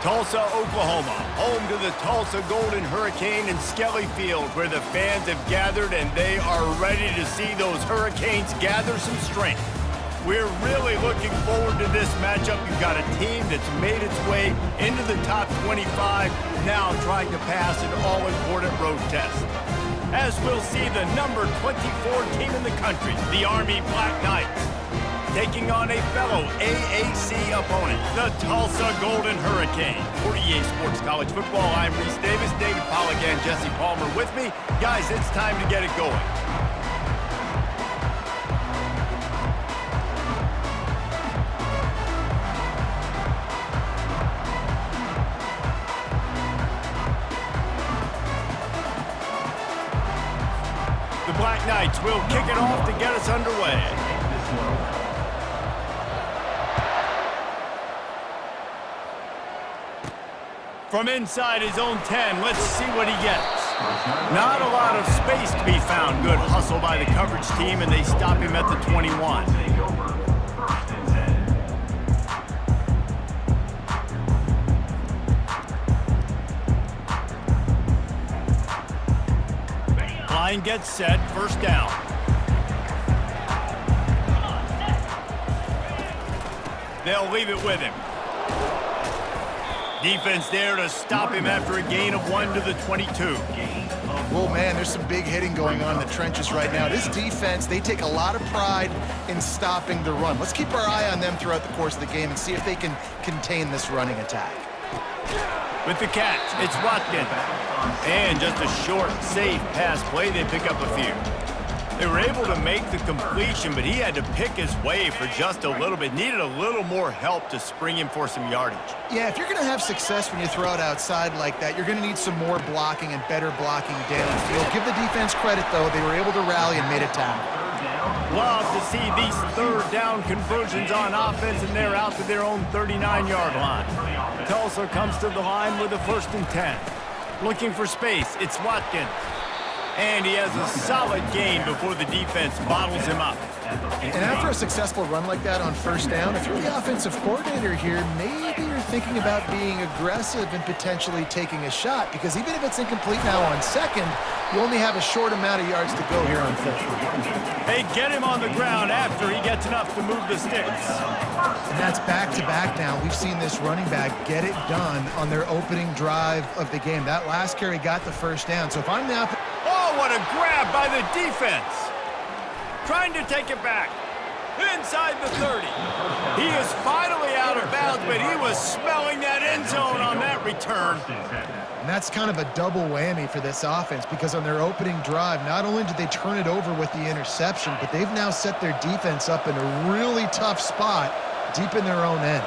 Tulsa, Oklahoma, home to the Tulsa Golden Hurricane and Skelly Field, where the fans have gathered and they are ready to see those Hurricanes gather some strength. We're really looking forward to this matchup. You've got a team that's made its way into the top 25, now trying to pass an all-important road test. As we'll see the number 24 team in the country, the Army Black Knights, taking on a fellow AAC opponent, the Tulsa Golden Hurricane. For EA Sports College Football, I'm Reese Davis, David Pollack, and Jesse Palmer with me. Guys, it's time to get it going. The Black Knights will kick it off to get us underway. From inside his own 10, let's see what he gets. Not a lot of space to be found. Good hustle by the coverage team, and they stop him at the 21. Line gets set, first down. They'll leave it with him. Defense there to stop him after a gain of 1 to the 22. Well, man, there's some big hitting going on in the trenches right now. This defense, they take a lot of pride in stopping the run. Let's keep our eye on them throughout the course of the game and see if they can contain this running attack. With the catch, it's Watkins. And just a short, safe pass play, they pick up a few. They were able to make the completion, but he had to pick his way for just a little bit. Needed a little more help to spring him for some yardage. Yeah, if you're going to have success when you throw it outside like that, you're going to need some more blocking and better blocking downfield. Give the defense credit, though. They were able to rally and made a tackle. Love to see these third down conversions on offense, and they're out to their own 39-yard line. Tulsa comes to the line with a 1st and 10. Looking for space, it's Watkins. And he has a solid gain before the defense bottles him up. And after a successful run like that on 1st down, if you're the offensive coordinator here, maybe you're thinking about being aggressive and potentially taking a shot, because even if it's incomplete now on 2nd, you only have a short amount of yards to go here on 3rd. They get him on the ground after he gets enough to move the sticks. And that's back-to-back now. We've seen this running back get it done on their opening drive of the game. That last carry got the 1st down. So if I'm now... Oh, what a grab by the defense. Trying to take it back. Inside the 30. He is finally out of bounds, but he was smelling that end zone on that return. And that's kind of a double whammy for this offense, because on their opening drive, not only did they turn it over with the interception, but they've now set their defense up in a really tough spot deep in their own end.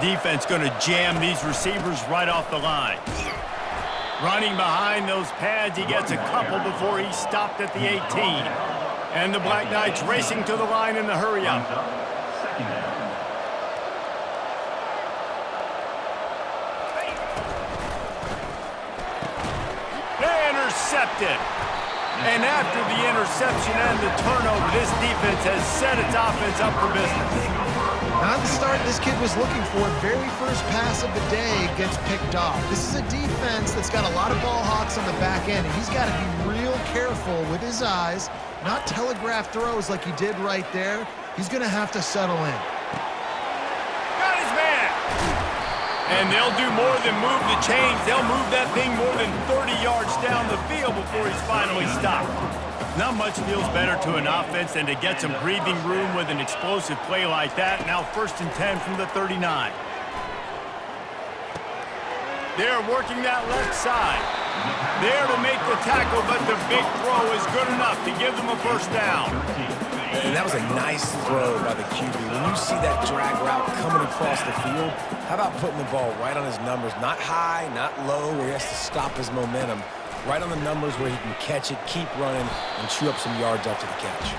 Defense going to jam these receivers right off the line. Running behind those pads, he gets a couple before he stopped at the 18. And the Black Knights racing to the line in the hurry-up. Intercepted. And after the interception and the turnover, this defense has set its offense up for business. Not the start this kid was looking for. Very first pass of the day gets picked off. This is a defense that's got a lot of ball hawks on the back end, and he's got to be real careful with his eyes, not telegraph throws like he did right there. He's going to have to settle in. Got his man. And they'll do more than move the chains. They'll move that thing more than 30 yards down the field before he's finally stopped. Not much feels better to an offense than to get some breathing room with an explosive play like that. Now 1st and 10 from the 39. They're working that left side. There to make the tackle, but the big throw is good enough to give them a 1st down. And that was a nice throw by the QB. When you see that drag route coming across the field, how about putting the ball right on his numbers? Not high, not low, where he has to stop his momentum. Right on the numbers where he can catch it, keep running, and chew up some yards after the catch.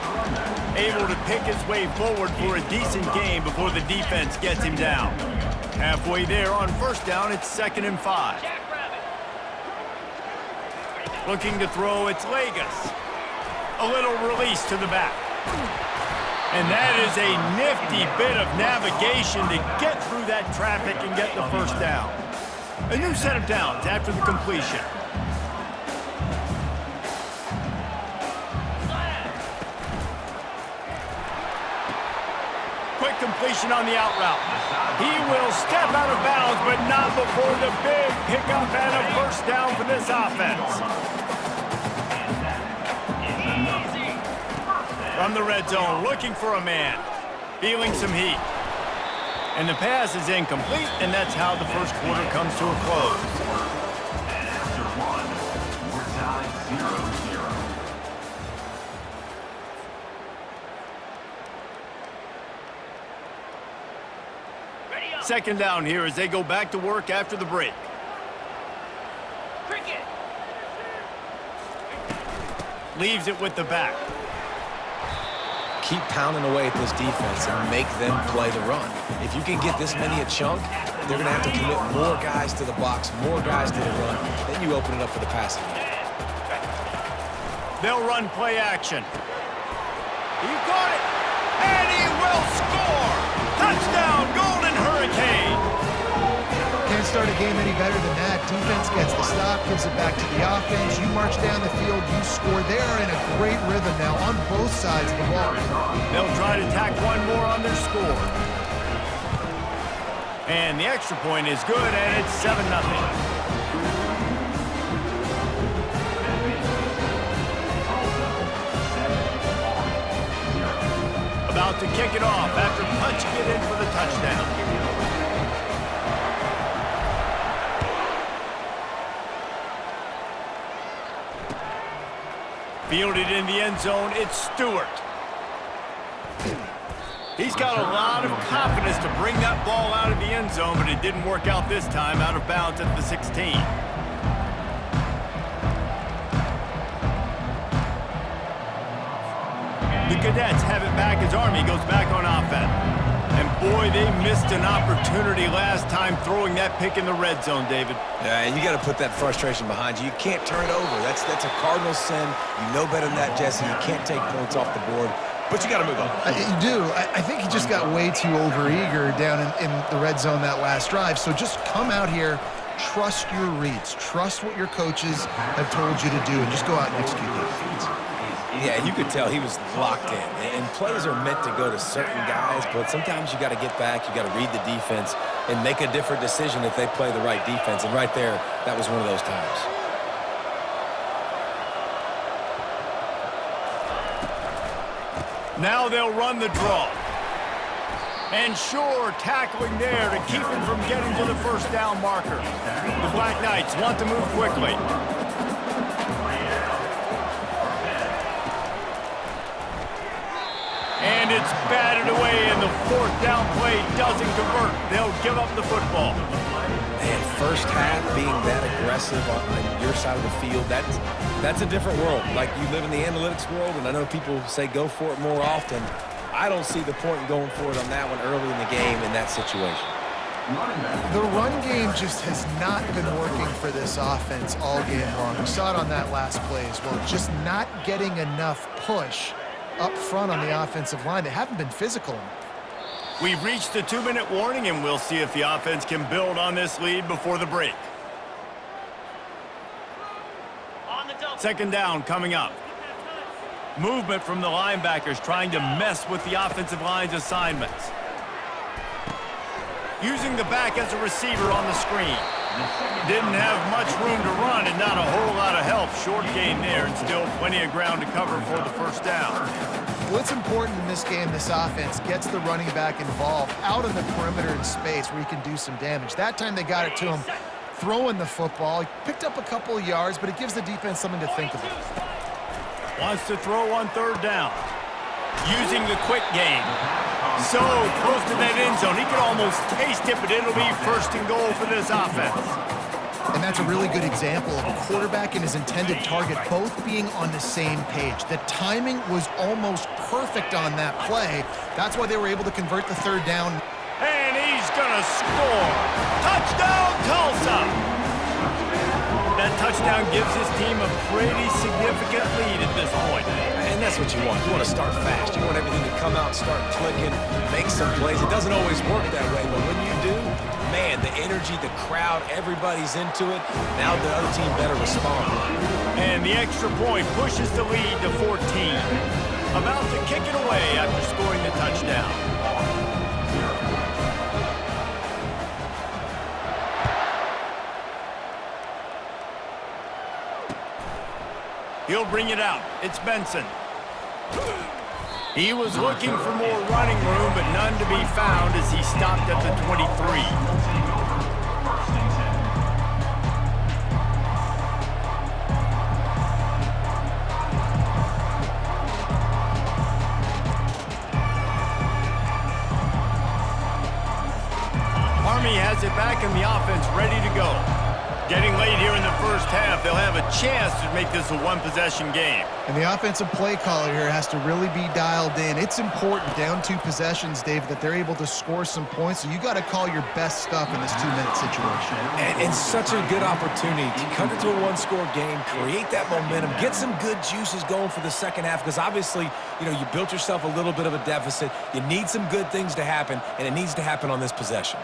Able to pick his way forward for a decent gain before the defense gets him down. Halfway there on 1st down, it's 2nd and 5. Looking to throw, it's Vegas. A little release to the back. And that is a nifty bit of navigation to get through that traffic and get the first down. A new set of downs after the completion. Quick completion on the out route. He will step out of bounds, but not before the big pickup and a first down for this offense. From the red zone, looking for a man. Feeling some heat. And the pass is incomplete, and that's how the first quarter comes to a close. After one, we're tied 0-0. Second down here as they go back to work after the break. Cricket. Leaves it with the back. Keep pounding away at this defense and make them play the run. If you can get this many a chunk, they're going to have to commit more guys to the box, more guys to the run. Then you open it up for the passing game. They'll run play action. He got it, and he will score! Touchdown, Golden Hurricane! Can't start a game any better than that. Defense gets the stop, gives it back to the offense. You march down the field, you score. They are in a great rhythm now on both sides of the ball. They'll try to tack one more on their score. And the extra point is good, and it's 7-0. About to kick it off after punching it in for the touchdown. Fielded in the end zone, it's Stewart. He's got a lot of confidence to bring that ball out of the end zone, but it didn't work out this time, out of bounds at the 16. The Cadets have it back as Army goes back on offense. And boy, they missed an opportunity last time throwing that pick in the red zone, David. Yeah, and you got to put that frustration behind you. You can't turn it over. That's a cardinal sin. You know better than that, Jesse. You can't take points off the board, but you got to move on. You do. I think he just got way too overeager down in the red zone that last drive. So just come out here, trust your reads, trust what your coaches have told you to do, and just go out and execute the offense. Yeah, you could tell he was locked in. And plays are meant to go to certain guys, but sometimes you got to get back, you got to read the defense, and make a different decision if they play the right defense. And right there, that was one of those times. Now they'll run the draw. And sure, tackling there to keep him from getting to the first down marker. The Black Knights want to move quickly. And it's batted away, and the fourth down play doesn't convert. They'll give up the football. Man, first half being that aggressive on your side of the field, that's a different world. Like, you live in the analytics world, and I know people say go for it more often. I don't see the point in going for it on that one early in the game in that situation. The run game just has not been working for this offense all game long. We saw it on that last play as well. Just not getting enough push up front on the offensive line. They haven't been physical enough. We've reached the 2-minute warning, and we'll see if the offense can build on this lead before the break. Second down coming up. Movement from the linebackers trying to mess with the offensive line's assignments. Using the back as a receiver on the screen. Didn't have much room to run and not a whole lot of help. Short gain there and still plenty of ground to cover for the first down. What's important in this game, this offense gets the running back involved out on the perimeter in space where he can do some damage. That time they got it to him throwing the football. He picked up a couple of yards, but it gives the defense something to think about. Wants to throw on third down. Using the quick game. So close to that end zone. He could almost taste it, but it'll be first and goal for this offense. And that's a really good example of a quarterback and his intended target both being on the same page. The timing was almost perfect on that play. That's why they were able to convert the third down. And he's going to score. Touchdown, Tulsa! That touchdown gives his team a pretty significant lead at this point. And that's what you want. You want to start fast. You want everything to come out, start clicking, make some plays. It doesn't always work that way, but when you do, man, the energy, the crowd, everybody's into it. Now the other team better respond. And the extra point pushes the lead to 14. About to kick it away after scoring the touchdown. He'll bring it out. It's Benson. He was looking for more running room, but none to be found as he stopped at the 23. Army has it back and the offense ready to go. Getting late here in the first half, they'll have a chance to make this a one-possession game. And the offensive play caller here has to really be dialed in. It's important, down 2 possessions, Dave, that they're able to score some points. So you got to call your best stuff in this 2-minute situation. And it's such a good opportunity to cut into a one-score game, create that momentum, get some good juices going for the second half, because obviously, you know, you built yourself a little bit of a deficit. You need some good things to happen, and it needs to happen on this possession.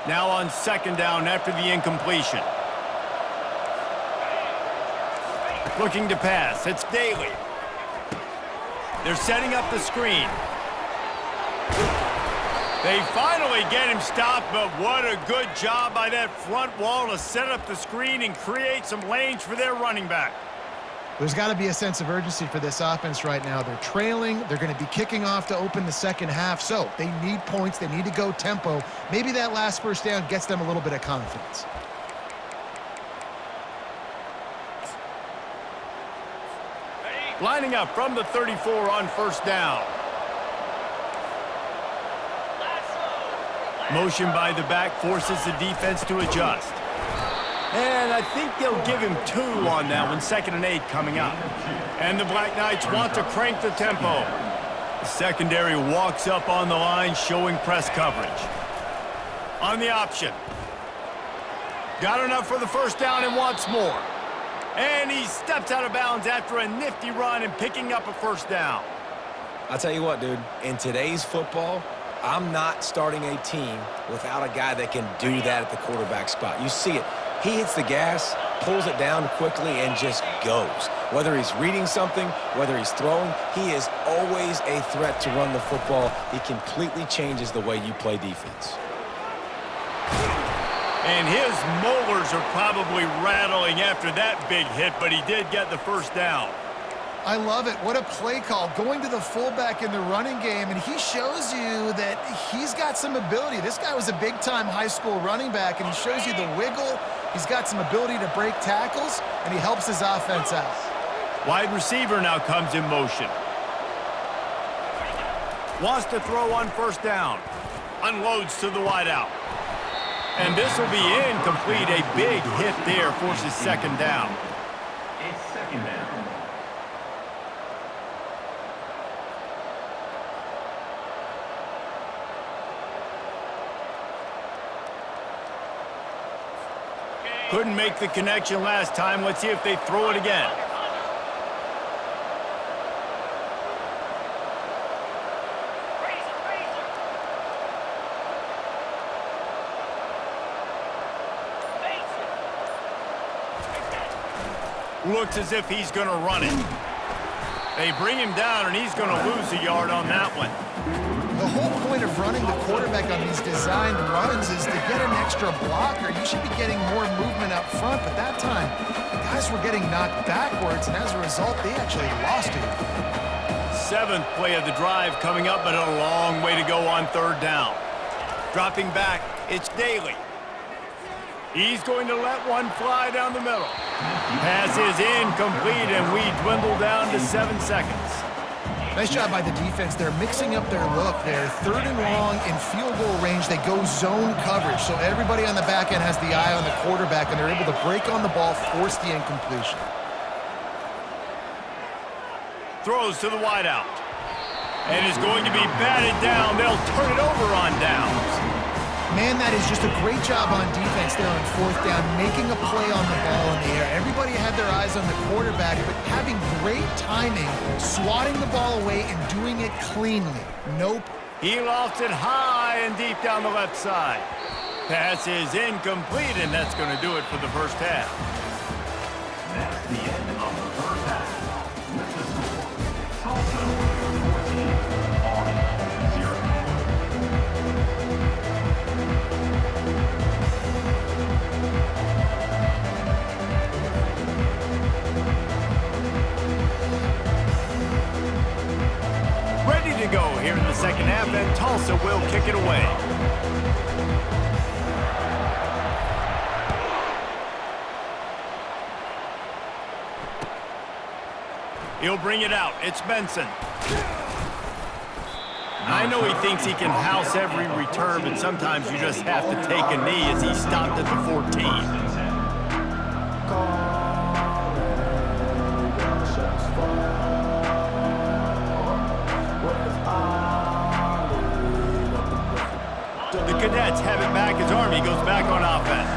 Now on second down after the incompletion. Looking to pass. It's Daly. They're setting up the screen. They finally get him stopped, but what a good job by that front wall to set up the screen and create some lanes for their running back. There's got to be a sense of urgency for this offense right now. They're trailing. They're going to be kicking off to open the second half. So they need points. They need to go tempo. Maybe that last first down gets them a little bit of confidence. Lining up from the 34 on first down. Motion by the back forces the defense to adjust. And I think they'll give him 2 on that one, 2nd and 8 coming up. And the Black Knights want to crank the tempo. The secondary walks up on the line, showing press coverage. On the option. Got enough for the first down and wants more. And he steps out of bounds after a nifty run and picking up a first down. I'll tell you what, dude, in today's football, I'm not starting a team without a guy that can do that at the quarterback spot. You see it. He hits the gas, pulls it down quickly, and just goes. Whether he's reading something, whether he's throwing, he is always a threat to run the football. He completely changes the way you play defense. And his molars are probably rattling after that big hit, but he did get the first down. I love it. What a play call. Going to the fullback in the running game, and he shows you that he's got some ability. This guy was a big-time high school running back, and he shows you the wiggle. He's got some ability to break tackles, and he helps his offense out. Wide receiver now comes in motion. Wants to throw on first down. Unloads to the wideout. And this will be incomplete. A big hit there forces second down. It's second down. Couldn't make the connection last time. Let's see if they throw it again. Looks as if he's going to run it. They bring him down, and he's going to lose a yard on that one. The whole point of running the quarterback on these designed runs is to get an extra blocker. You should be getting more movement up front, but that time, the guys were getting knocked backwards, and as a result, they actually lost it. 7th play of the drive coming up, but a long way to go on third down. Dropping back, it's Daly. He's going to let one fly down the middle. Pass is incomplete, and we dwindle down to 7 seconds. Nice job by the defense. They're mixing up their look. They're 3rd and long in field goal range. They go zone coverage, so everybody on the back end has the eye on the quarterback, and they're able to break on the ball, force the incompletion. Throws to the wideout. And is going to be batted down. They'll turn it over on downs. Man, that is just a great job on defense there on fourth down, making a play on the ball in the air. Everybody had their eyes on the quarterback, but having great timing, swatting the ball away and doing it cleanly. Nope. He lofts it high and deep down the left side. Pass is incomplete, and that's going to do it for the first half. That's the end of the first half. With the score, Tulsa 14, Auburn 0. Ready to go here in the second half, and Tulsa will kick it away. He'll bring it out. It's Benson. I know he thinks he can house every return, but sometimes you just have to take a knee as he stopped at the 14. The Cadets have it back as Army goes back on offense.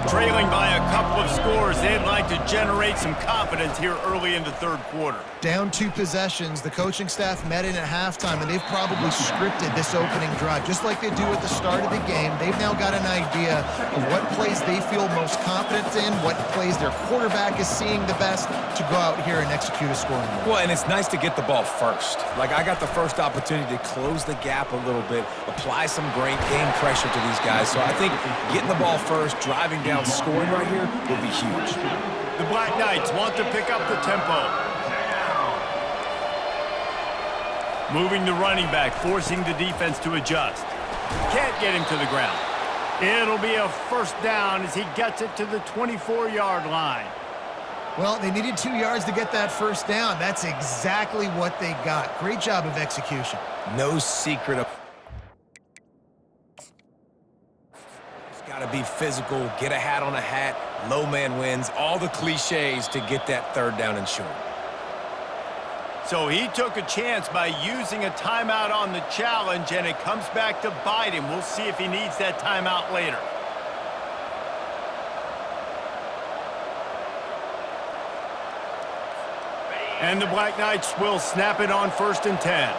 Trailing by a couple of scores, they'd like to generate some confidence here early in the third quarter. Down 2 possessions, the coaching staff met in at halftime, and they've probably scripted this opening drive. Just like they do at the start of the game, they've now got an idea of what plays they feel most confident in, what plays their quarterback is seeing the best to go out here and execute a scoring move. Well, and it's nice to get the ball first. Like, I got the first opportunity to close the gap a little bit, apply some great game pressure to these guys. So I think getting the ball first, driving down, scoring right here will be huge. The Black Knights want to pick up the tempo. Moving the running back, forcing the defense to adjust. Can't get him to the ground. It'll be a first down as he gets it to the 24-yard line. Well, they needed 2 yards to get that first down. That's exactly what they got. Great job of execution. No secret of... It's got to be physical, get a hat on a hat, low man wins, all the cliches to get that third down and short. So he took a chance by using a timeout on the challenge, and it comes back to bite him. We'll see if he needs that timeout later. And the Black Knights will snap it on 1st and 10.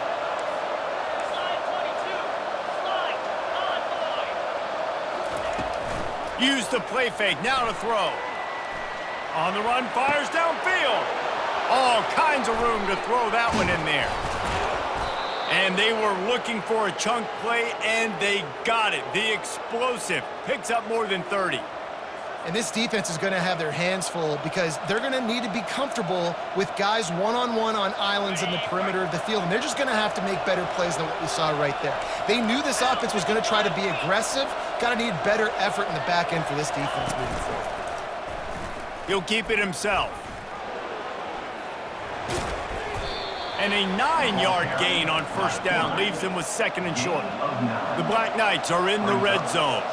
Use the play fake, now to throw. On the run, fires downfield. All kinds of room to throw that one in there. And they were looking for a chunk play, and they got it. The explosive picks up more than 30. And this defense is going to have their hands full because they're going to need to be comfortable with guys one-on-one on islands in the perimeter of the field. And they're just going to have to make better plays than what we saw right there. They knew this offense was going to try to be aggressive. Got to need better effort in the back end for this defense moving forward. He'll keep it himself. And a 9-yard gain on first down leaves them with 2nd and short. The Black Knights are in the red zone.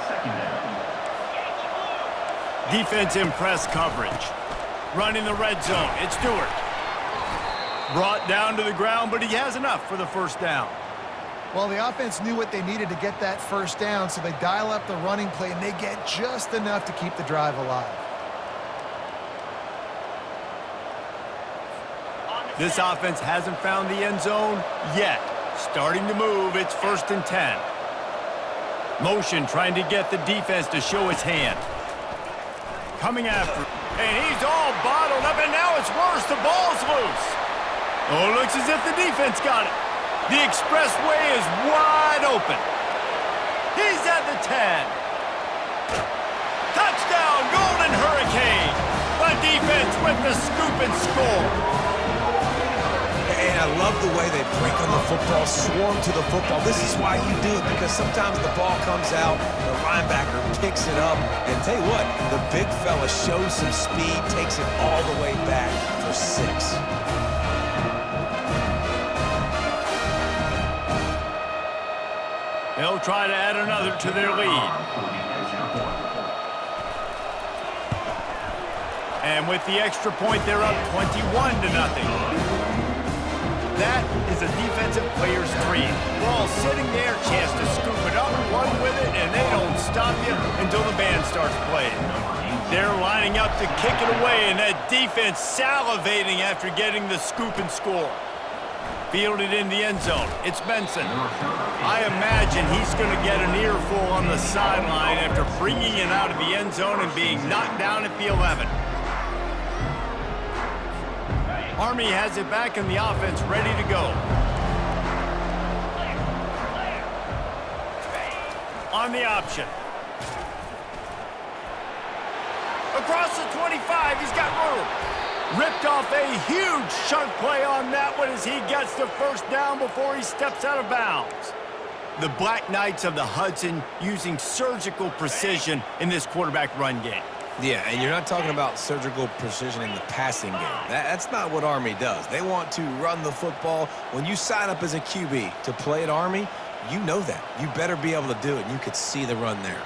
Defense in press coverage. Running the red zone. It's Stewart. Brought down to the ground, but he has enough for the first down. Well, the offense knew what they needed to get that first down, so they dial up the running play, and they get just enough to keep the drive alive. This offense hasn't found the end zone yet. Starting to move, it's 1st and 10. Motion trying to get the defense to show its hand. Coming after, and he's all bottled up, and now it's worse. The ball's loose. Oh, it looks as if the defense got it. The expressway is wide open. He's at the 10. Touchdown, Golden Hurricane. The defense with the scoop and score. And I love the way they break on the football, swarm to the football. This is why you do it, because sometimes the ball comes out, the linebacker picks it up, and tell you what, the big fella shows some speed, takes it all the way back for 6. They'll try to add another to their lead. And with the extra point, they're up 21-0. That is a defensive player's dream. Ball sitting there, chance to scoop it up, run with it, and they don't until the band starts playing. They're lining up to kick it away, and that defense salivating after getting the scoop and score. Fielded in the end zone. It's Benson. I imagine he's going to get an earful on the sideline after bringing it out of the end zone and being knocked down at the 11. Army has it back in the offense, ready to go. On the option. Across the 25, he's got room. Ripped off a huge chunk play on that one as he gets the first down before he steps out of bounds. The Black Knights of the Hudson using surgical precision in this quarterback run game. Yeah, and you're not talking about surgical precision in the passing game. That's not what Army does. They want to run the football. When you sign up as a QB to play at Army, you know that. You better be able to do it, and you could see the run there.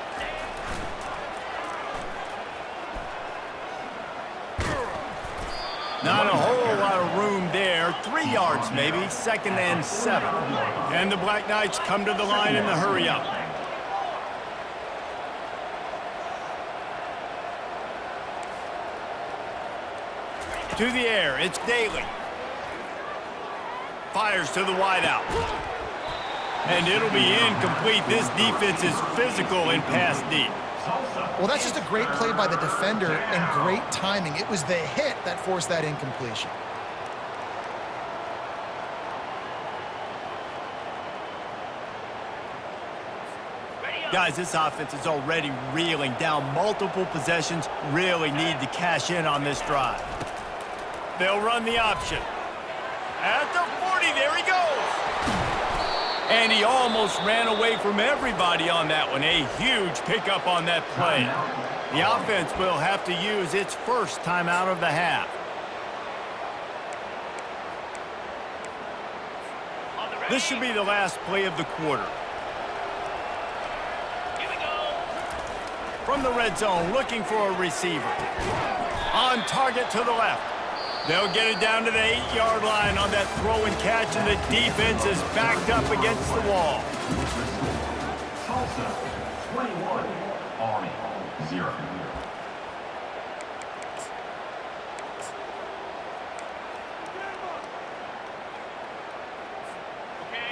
Not a whole lot of room there. 3 yards maybe, 2nd and 7. And the Black Knights come to the line in the hurry-up. To the air, it's Daly. Fires to the wideout. And it'll be incomplete. This defense is physical in pass deep. Well, that's just a great play by the defender and great timing. It was the hit that forced that incompletion. Guys, this offense is already reeling down multiple possessions. Really need to cash in on this drive. They'll run the option. At the 40, there he goes. And he almost ran away from everybody on that one. A huge pickup on that play. The offense will have to use its first timeout of the half. This should be the last play of the quarter. From the red zone, looking for a receiver. On target to the left. They'll get it down to the 8-yard line on that throw and catch, and the defense is backed up against the wall. Tulsa, 21. Army, 0.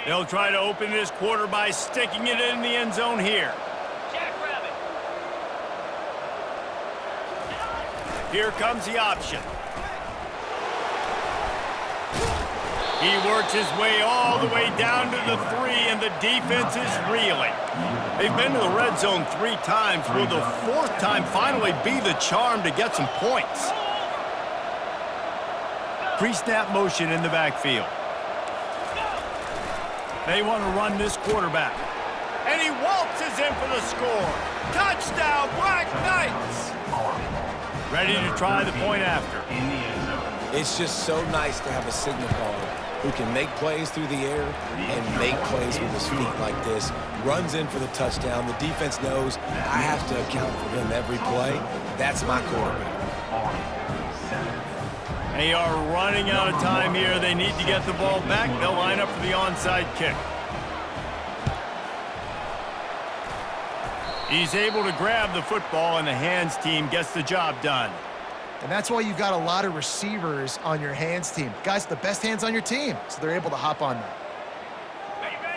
They'll try to open this quarter by sticking it in the end zone here. Here comes the option. He works his way all the way down to the 3, and the defense is reeling. They've been to the red zone 3 times. Will the 4th time finally be the charm to get some points? Pre-snap motion in the backfield. They want to run this quarterback. And he waltzes in for the score. Touchdown, Black Knights! Ready to try the point after. It's just so nice to have a signal caller who can make plays through the air and make plays with his feet like this. Runs in for the touchdown. The defense knows I have to account for him every play. That's my quarterback. They are running out of time here. They need to get the ball back. They'll line up for the onside kick. He's able to grab the football, and the hands team gets the job done. And that's why you've got a lot of receivers on your hands team. Guys, the best hands on your team, so they're able to hop on that.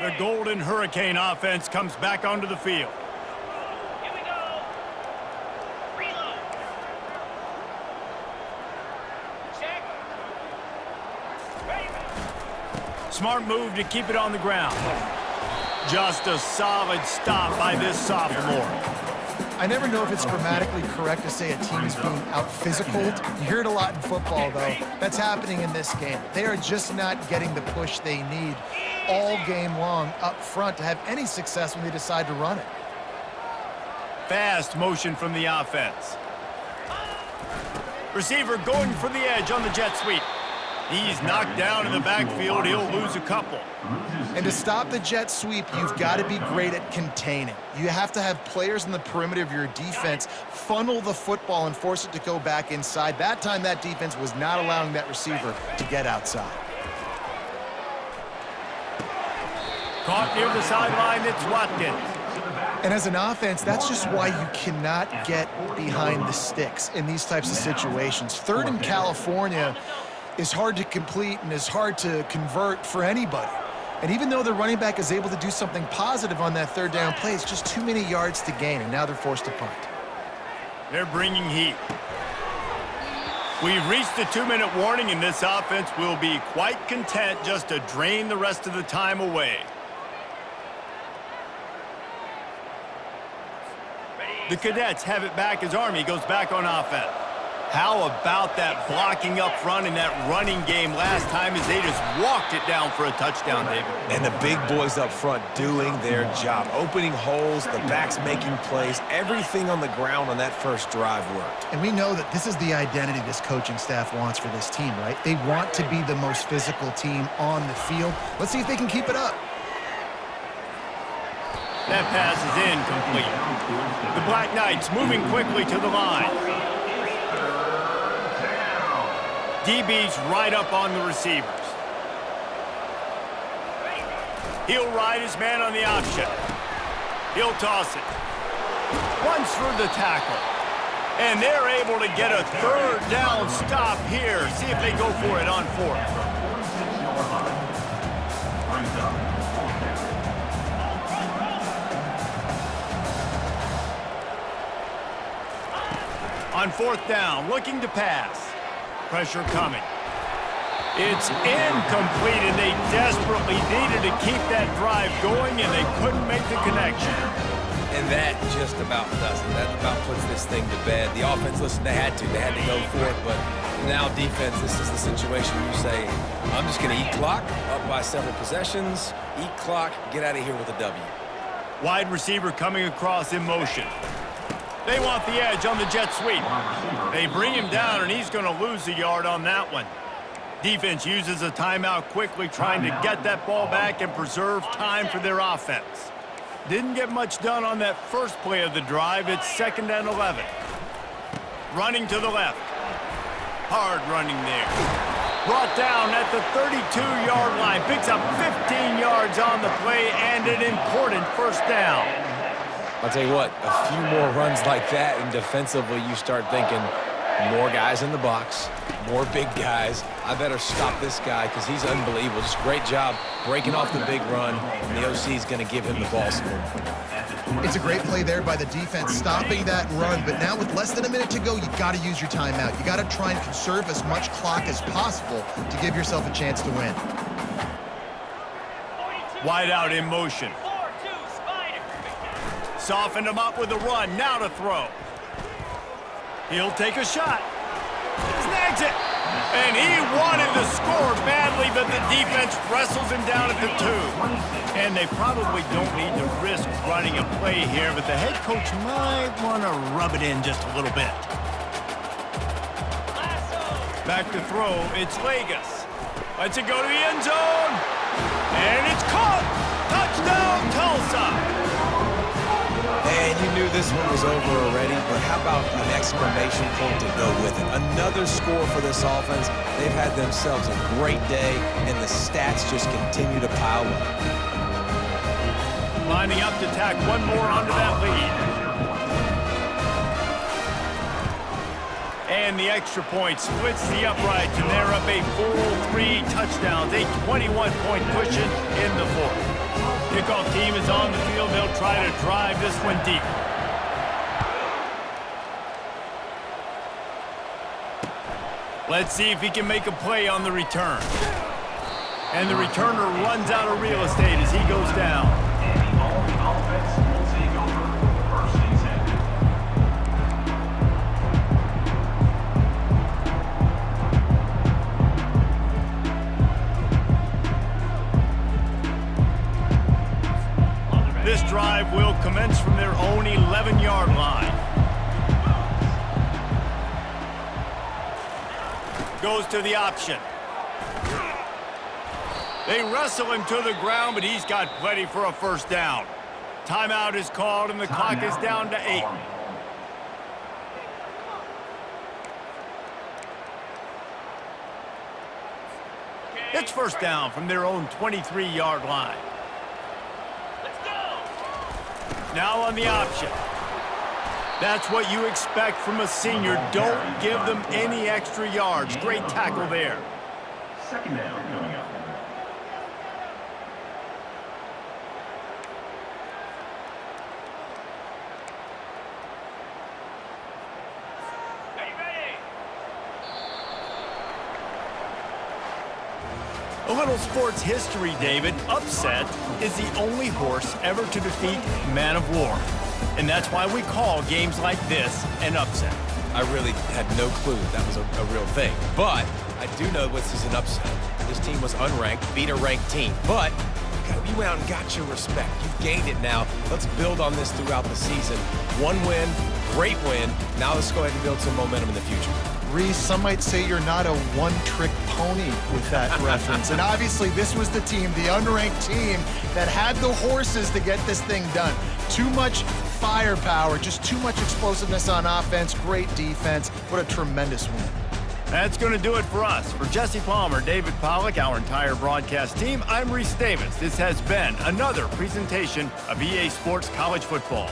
The Golden Hurricane offense comes back onto the field. Here we go. Reload. Check. Ready. Smart move to keep it on the ground. Just a solid stop by this sophomore. I never know if it's grammatically correct to say a team's being out-physicaled. You hear it a lot in football, though. That's happening in this game. They are just not getting the push they need all game long up front to have any success when they decide to run it. Fast motion from the offense. Receiver going for the edge on the jet sweep. He's knocked down in the backfield. He'll lose a couple. And to stop the jet sweep, you've got to be great at containing. You have to have players in the perimeter of your defense funnel the football and force it to go back inside. That time, that defense was not allowing that receiver to get outside. Caught near the sideline, it's Watkins. And as an offense, that's just why you cannot get behind the sticks in these types of situations. Third in California is hard to complete and is hard to convert for anybody. And even though the running back is able to do something positive on that third down play, it's just too many yards to gain, and now they're forced to punt. They're bringing heat. We've reached the 2-minute warning, and this offense will be quite content just to drain the rest of the time away. The Cadets have it back as Army goes back on offense. How about that blocking up front in that running game last time as they just walked it down for a touchdown, David? And the big boys up front doing their job, opening holes, the backs making plays. Everything on the ground on that first drive worked. And we know that this is the identity this coaching staff wants for this team, right? They want to be the most physical team on the field. Let's see if they can keep it up. That pass is incomplete. The Black Knights moving quickly to the line. DB's right up on the receivers. He'll ride his man on the option. He'll toss it. Runs for the tackle. And they're able to get a third down stop here. See if they go for it on fourth. On fourth down, looking to pass. Pressure coming. It's incomplete, and they desperately needed to keep that drive going, and they couldn't make the connection. And that just about does it. That about puts this thing to bed. The offense, listen, they had to go for it, but now defense, this is the situation where you say, I'm just going to eat clock, up by several possessions, eat clock, get out of here with a W. Wide receiver coming across in motion. They want the edge on the jet sweep. They bring him down, and he's going to lose a yard on that one. Defense uses a timeout quickly, trying to get that ball back and preserve time for their offense. Didn't get much done on that first play of the drive. It's 2nd and 11. Running to the left. Hard running there. Brought down at the 32-yard line. Picks up 15 yards on the play and an important first down. I'll tell you what, a few more runs like that, and defensively you start thinking, more guys in the box, more big guys. I better stop this guy because he's unbelievable. Just great job breaking off the big run, and the OC is going to give him the ball some more. It's a great play there by the defense, stopping that run. But now with less than a minute to go, you've got to use your timeout. You got to try and conserve as much clock as possible to give yourself a chance to win. Wide out in motion. Softened him up with a run. Now to throw. He'll take a shot. Snags it. And he wanted to score badly, but the defense wrestles him down at the 2. And they probably don't need to risk running a play here, but the head coach might want to rub it in just a little bit. Back to throw. It's Vegas. Lets it go to the end zone. And it's caught. Touchdown, Tulsa. And you knew this one was over already, but how about an exclamation point to go with it? Another score for this offense. They've had themselves a great day, and the stats just continue to pile up. Lining up to tack one more onto that lead. And the extra point splits the uprights, and they're up a full 3 touchdowns, a 21-point cushion in the fourth. Kickoff team is on the field. They'll try to drive this one deep. Let's see if he can make a play on the return. And the returner runs out of real estate as he goes down. And the Army offense will take over first and 10. This drive will commence from their own 11-yard line. Goes to the option. They wrestle him to the ground, but he's got plenty for a first down. Timeout is called, and the clock is down to 8. It's first down from their own 23-yard line. Now on the option. That's what you expect from a senior. Don't give them any extra yards. Great tackle there. Second down coming up. Are you ready? A little sports history, David. Upset is the only horse ever to defeat Man of War. And that's why we call games like this an upset. I really had no clue that was a real thing. But I do know this is an upset. This team was unranked, beat a ranked team. But you went out and got your respect. You gained it now. Let's build on this throughout the season. One win, great win. Now let's go ahead and build some momentum in the future. Reese, some might say you're not a one-trick pony with that reference. And obviously, this was the team, the unranked team, that had the horses to get this thing done. Too much firepower, just too much explosiveness on offense, great defense. What a tremendous win. That's going to do it for us. For Jesse Palmer, David Pollack, our entire broadcast team, I'm Reese Davis. This has been another presentation of EA Sports College Football.